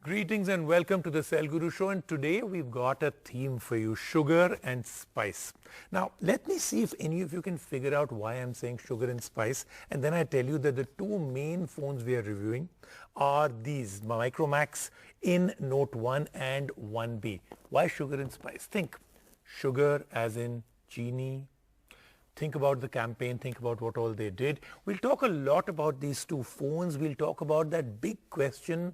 Greetings and welcome to the Cell Guru Show, and today we've got a theme for you, sugar and spice. Now let me see if any of you can figure out why I'm saying sugar and spice, and then I tell you that the two main phones we are reviewing are these Micromax In Note 1 and 1B. Why sugar and spice? Think sugar as in chini. Think about the campaign, think about what all they did. We'll talk a lot about these two phones. We'll talk about that big question.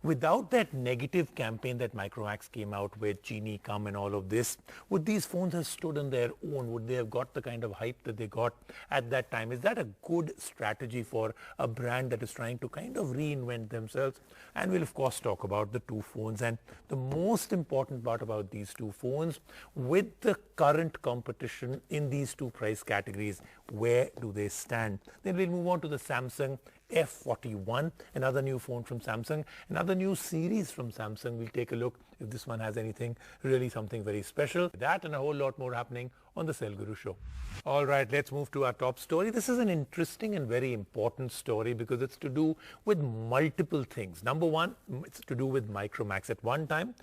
Without that negative campaign that Micromax came out with, Chini Come and all of this, would these phones have stood on their own? Would they have got the kind of hype that they got at that time? Is that a good strategy for a brand that is trying to kind of reinvent themselves? And we'll of course talk about the two phones and the most important part about these two phones, with the current competition in these two price categories, where do they stand? Then we'll move on to the Samsung F41, another new phone from Samsung, another new series from Samsung. We'll take a look if this one has anything, really something very special. That and a whole lot more happening on the Cell Guru Show. All right, let's move to our top story. This is an interesting and very important story because it's to do with multiple things. Number one, it's to do with Micromax. At one time,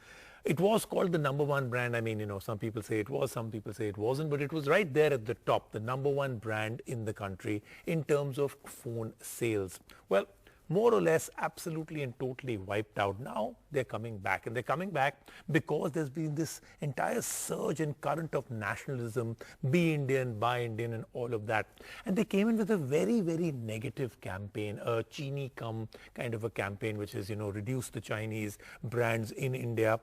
it was called the number one brand. I mean, some people say it was, some people say it wasn't, but it was right there at the top, the number one brand in the country in terms of phone sales. Well, more or less absolutely and totally wiped out. Now they're coming back, and they're coming back because there's been this entire surge and current of nationalism, be Indian, buy Indian, and all of that. And they came in with a very, very negative campaign, a Chini Come kind of a campaign, which is, reduce the Chinese brands in India.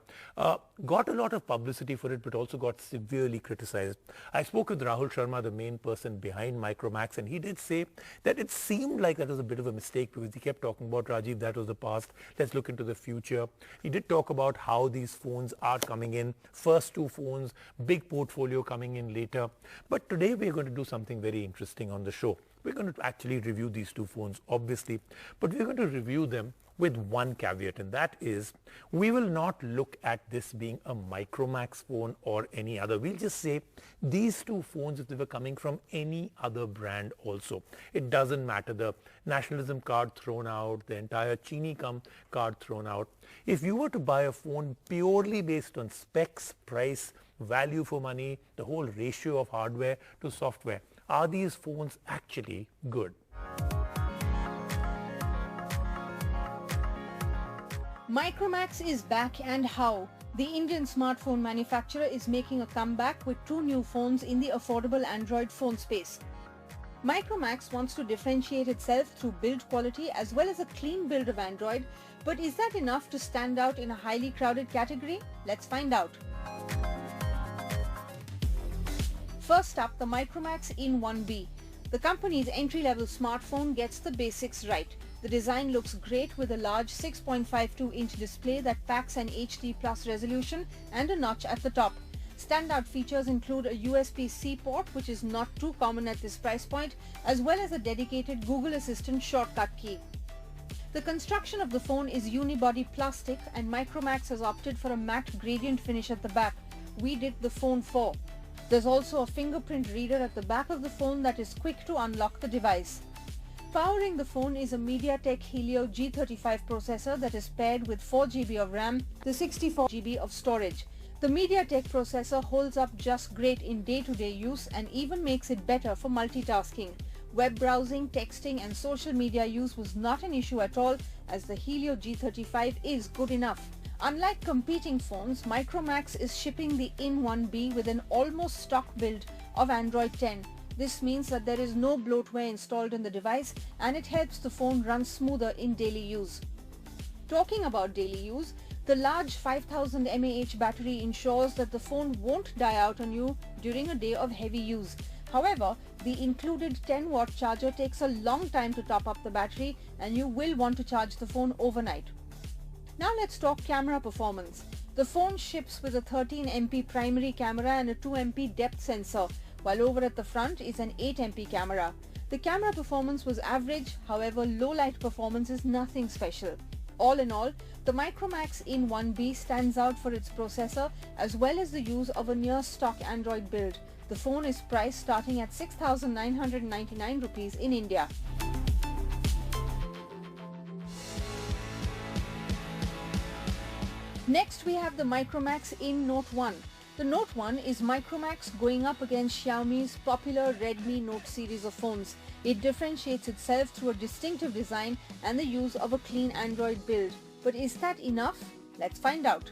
Got a lot of publicity for it, but also got severely criticized. I spoke with Rahul Sharma, the main person behind Micromax, and he did say that it seemed like that was a bit of a mistake because he kept talking about, Rajiv, that was the past, let's look into the future. He did talk about how these phones are coming in, first two phones, big portfolio coming in later. But today we're going to do something very interesting on the show. We're going to actually review these two phones, obviously, but we're going to review them with one caveat, and that is we will not look at this being a Micromax phone or any other. We'll just say these two phones, if they were coming from any other brand also, it doesn't matter. The nationalism card thrown out, the entire Chini Come card thrown out. If you were to buy a phone purely based on specs, price, value for money, the whole ratio of hardware to software, are these phones actually good? Micromax is back, and how? The Indian smartphone manufacturer is making a comeback with two new phones in the affordable Android phone space. Micromax wants to differentiate itself through build quality as well as a clean build of Android, but is that enough to stand out in a highly crowded category? Let's find out. First up, the Micromax In 1B. The company's entry-level smartphone gets the basics right. The design looks great with a large 6.52-inch display that packs an HD Plus resolution and a notch at the top. Standout features include a USB-C port, which is not too common at this price point, as well as a dedicated Google Assistant shortcut key. The construction of the phone is unibody plastic, and Micromax has opted for a matte gradient finish at the back. We did the Phone 4. There's also a fingerprint reader at the back of the phone that is quick to unlock the device. Powering the phone is a MediaTek Helio G35 processor that is paired with 4 GB of RAM, the 64 GB of storage. The MediaTek processor holds up just great in day-to-day use and even makes it better for multitasking. Web browsing, texting and social media use was not an issue at all, as the Helio G35 is good enough. Unlike competing phones, Micromax is shipping the In 1B with an almost stock build of Android 10. This means that there is no bloatware installed in the device, and it helps the phone run smoother in daily use. Talking about daily use, the large 5000 mAh battery ensures that the phone won't die out on you during a day of heavy use. However, the included 10-watt charger takes a long time to top up the battery, and you will want to charge the phone overnight. Now let's talk camera performance. The phone ships with a 13MP primary camera and a 2MP depth sensor, while over at the front is an 8MP camera. The camera performance was average, however low light performance is nothing special. All in all, the Micromax In 1B stands out for its processor as well as the use of a near stock Android build. The phone is priced starting at 6,999 rupees in India. Next we have the Micromax In Note 1. The Note 1 is Micromax going up against Xiaomi's popular Redmi Note series of phones. It differentiates itself through a distinctive design and the use of a clean Android build. But is that enough? Let's find out.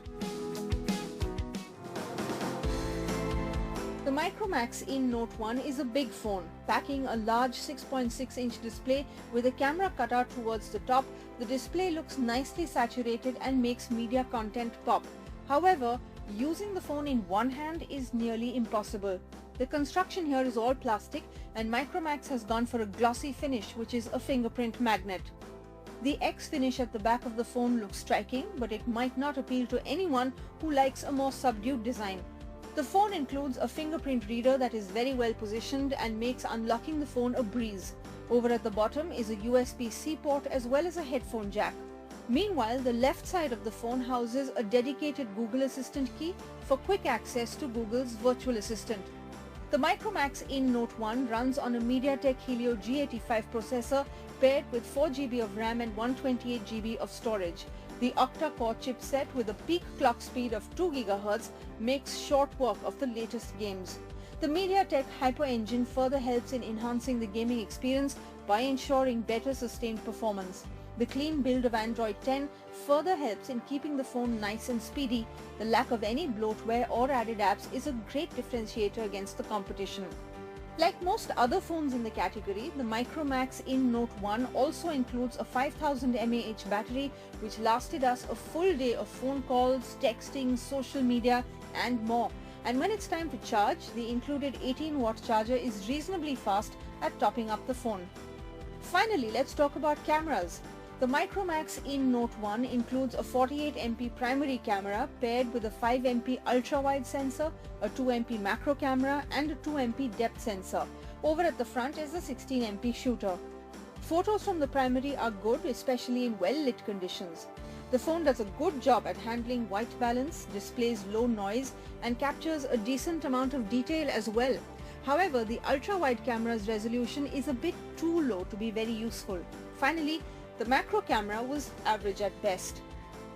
The Micromax In Note 1 is a big phone, packing a large 6.6-inch display with a camera cutout towards the top. The display looks nicely saturated and makes media content pop. However, using the phone in one hand is nearly impossible. The construction here is all plastic and Micromax has gone for a glossy finish, which is a fingerprint magnet. The X finish at the back of the phone looks striking, but it might not appeal to anyone who likes a more subdued design. The phone includes a fingerprint reader that is very well positioned and makes unlocking the phone a breeze. Over at the bottom is a USB-C port as well as a headphone jack. Meanwhile, the left side of the phone houses a dedicated Google Assistant key for quick access to Google's virtual assistant. The Micromax In Note 1 runs on a MediaTek Helio G85 processor paired with 4GB of RAM and 128GB of storage. The octa-core chipset with a peak clock speed of 2 GHz makes short work of the latest games. The MediaTek Hyper Engine further helps in enhancing the gaming experience by ensuring better sustained performance. The clean build of Android 10 further helps in keeping the phone nice and speedy. The lack of any bloatware or added apps is a great differentiator against the competition. Like most other phones in the category, the Micromax In Note 1 also includes a 5000 mAh battery which lasted us a full day of phone calls, texting, social media and more. And when it's time to charge, the included 18-watt charger is reasonably fast at topping up the phone. Finally, let's talk about cameras. The Micromax In Note 1 includes a 48MP primary camera paired with a 5MP ultra-wide sensor, a 2MP macro camera and a 2MP depth sensor. Over at the front is a 16MP shooter. Photos from the primary are good, especially in well-lit conditions. The phone does a good job at handling white balance, displays low noise and captures a decent amount of detail as well. However, the ultra-wide camera's resolution is a bit too low to be very useful. Finally, the macro camera was average at best.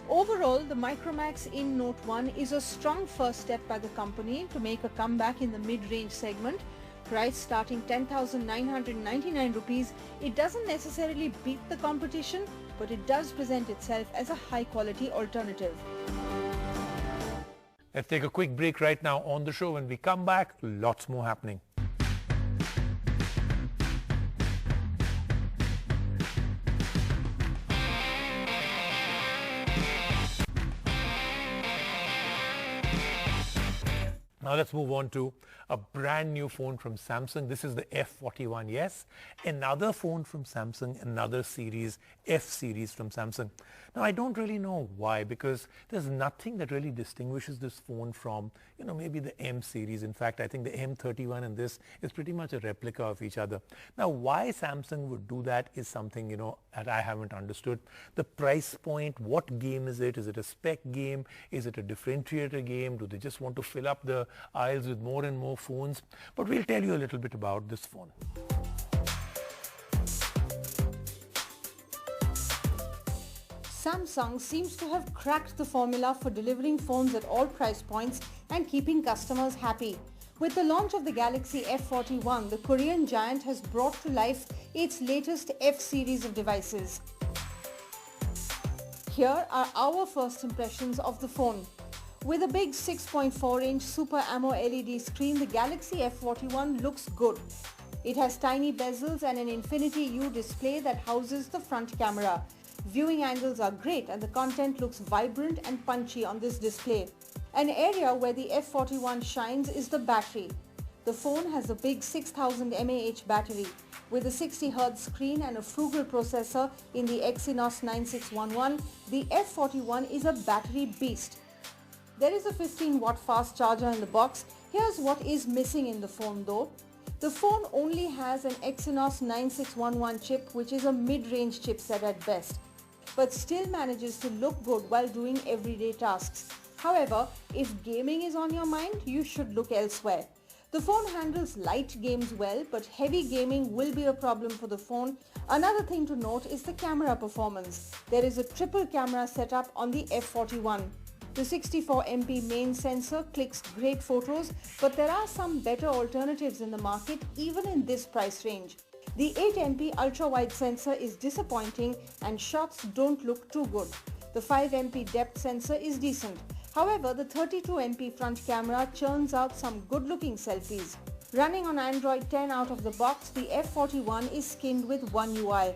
Overall, the Micromax In Note 1 is a strong first step by the company to make a comeback in the mid-range segment. Price starting 10,999 rupees, it doesn't necessarily beat the competition, but it does present itself as a high-quality alternative. Let's take a quick break right now on the show. When we come back, lots more happening. Now let's move on to a brand new phone from Samsung. This is the F41, yes. Another phone from Samsung, another series, F series from Samsung. Now I don't really know why, because there's nothing that really distinguishes this phone from, maybe the M series. In fact, I think the M31 and this is pretty much a replica of each other. Now why Samsung would do that is something, that I haven't understood. The price point, what game is it? Is it a spec game? Is it a differentiator game? Do they just want to fill up the aisles with more and more phones? But we'll tell you a little bit about this phone. Samsung seems to have cracked the formula for delivering phones at all price points and keeping customers happy. With the launch of the Galaxy F41, the Korean giant has brought to life its latest F series of devices. Here are our first impressions of the phone. With a big 6.4-inch Super AMOLED LED screen, the Galaxy F41 looks good. It has tiny bezels and an Infinity U display that houses the front camera. Viewing angles are great and the content looks vibrant and punchy on this display. An area where the F41 shines is the battery. The phone has a big 6000 mAh battery. With a 60Hz screen and a frugal processor in the Exynos 9611, the F41 is a battery beast. There is a 15-watt fast charger in the box. Here's what is missing in the phone though. The phone only has an Exynos 9611 chip, which is a mid-range chipset at best, but still manages to look good while doing everyday tasks. However, if gaming is on your mind, you should look elsewhere. The phone handles light games well, but heavy gaming will be a problem for the phone. Another thing to note is the camera performance. There is a triple camera setup on the F41. The 64 MP main sensor clicks great photos, but there are some better alternatives in the market even in this price range. The 8 MP ultra-wide sensor is disappointing and shots don't look too good. The 5 MP depth sensor is decent. However, the 32 MP front camera churns out some good-looking selfies. Running on Android 10 out of the box, the F41 is skinned with One UI.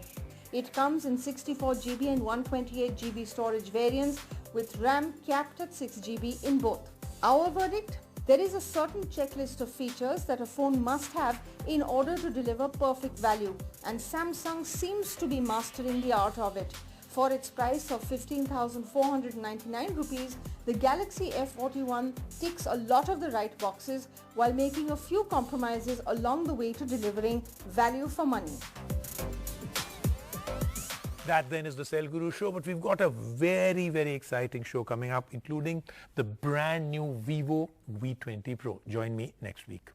It comes in 64GB and 128GB storage variants with RAM capped at 6GB in both. Our verdict? There is a certain checklist of features that a phone must have in order to deliver perfect value, and Samsung seems to be mastering the art of it. For its price of 15,499 rupees, the Galaxy F41 ticks a lot of the right boxes while making a few compromises along the way to delivering value for money. That then is the Cell Guru show, but we've got a very, very exciting show coming up, including the brand new Vivo V20 Pro. Join me next week.